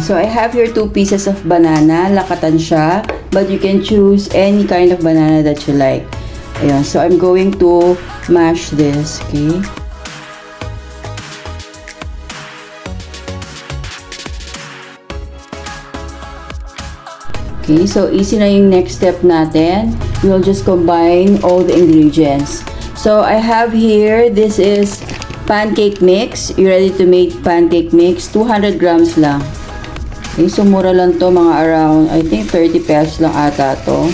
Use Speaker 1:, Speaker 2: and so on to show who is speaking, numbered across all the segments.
Speaker 1: So I have here 2 pieces of banana. Lakatan siya. But you can choose any kind of banana that you like. Ayan. So I'm going to mash this. Okay. Okay, so easy na yung next step natin. We'll just combine all the ingredients. So I have here, this is pancake mix. You ready to make pancake mix? 200 grams lang. Okay, so mura lang to, mga around, I think 30 pesos lang ata to.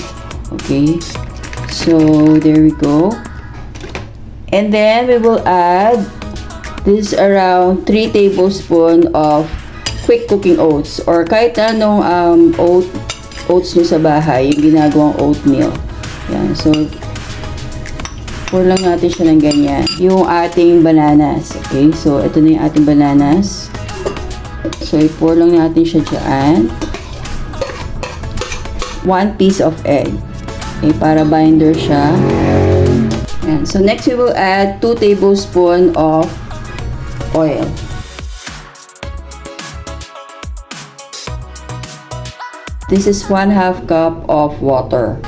Speaker 1: Okay, so there we go. And then we will add this around 3 tablespoons of quick cooking oats or kahit anong oats nyo sa bahay, yung ginagawang oatmeal. Yan, so pour lang natin siya ng ganyan. Yung ating bananas. Okay, so ito na yung ating bananas. So i-pour lang natin siya dyan. 1 piece of egg. Okay, para binder siya. Yan. So next we will add 2 tablespoons of oil. This is 1/2 cup of water.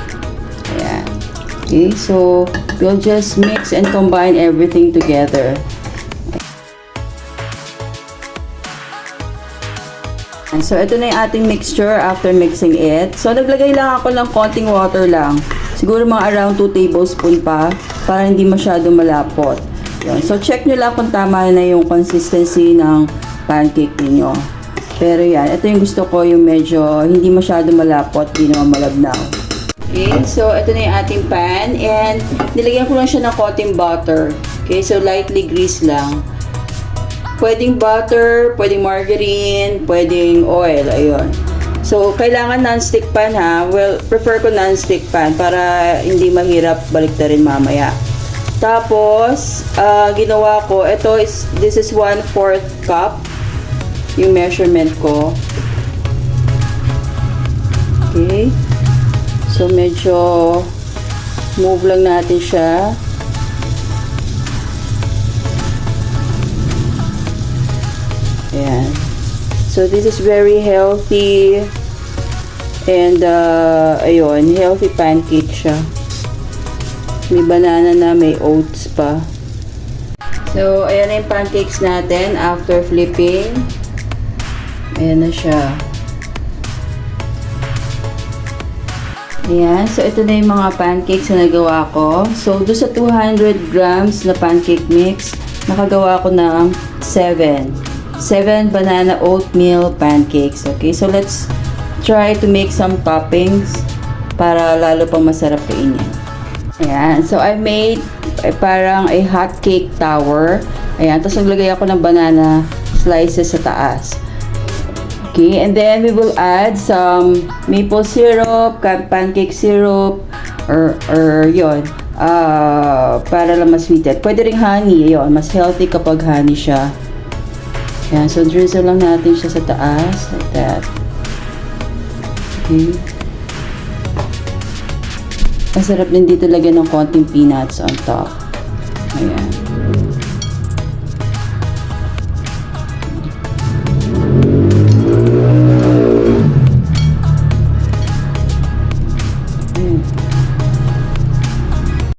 Speaker 1: Ayan. Okay, so we'll just mix and combine everything together. And so ito na yung ating mixture after mixing it. So naglagay lang ako ng konting water lang. Siguro mga around 2 tablespoons pa para hindi masyado malapot. Ayan. So check nyo lang kung tama na yung consistency ng pancake niyo. Pero yan, ito yung gusto ko, yung medyo hindi masyado malapot, hindi naman malabnaw. Okay, so ito na yung ating pan and nilagyan ko lang siya ng konting butter. Okay, so lightly grease lang. Pwedeng butter, pwedeng margarine, pwedeng oil, ayun. So kailangan non-stick pan ha. Well, prefer ko non-stick pan para hindi mahirap baliktarin mamaya. Tapos, ginawa ko, this is 1/4 cup. Yung measurement ko. Okay. So, medyo move lang natin siya. Ayan. So, this is very healthy and, ayun, healthy pancake siya. May banana na, may oats pa. So, ayan na yung pancakes natin after flipping. Ayan na siya. Ayan. So, ito na yung mga pancakes na nagawa ko. So, doon sa 200 grams na pancake mix, nakagawa ko ng 7 banana oatmeal pancakes. Okay. So, let's try to make some toppings para lalo pang masarap kainin. Ayan. So, I made parang a hot cake tower. Ayan. Tapos, naglagay ako ng banana slices sa taas. Okay, and then we will add some maple syrup, pancake syrup, or yon, para lang mas sweeted. Pwede ring honey, yon, mas healthy kapag honey siya. Yan, so drizzle lang natin siya sa taas, like that. Okay. Masarap din dito lagyan ng konting peanuts on top. Ayan.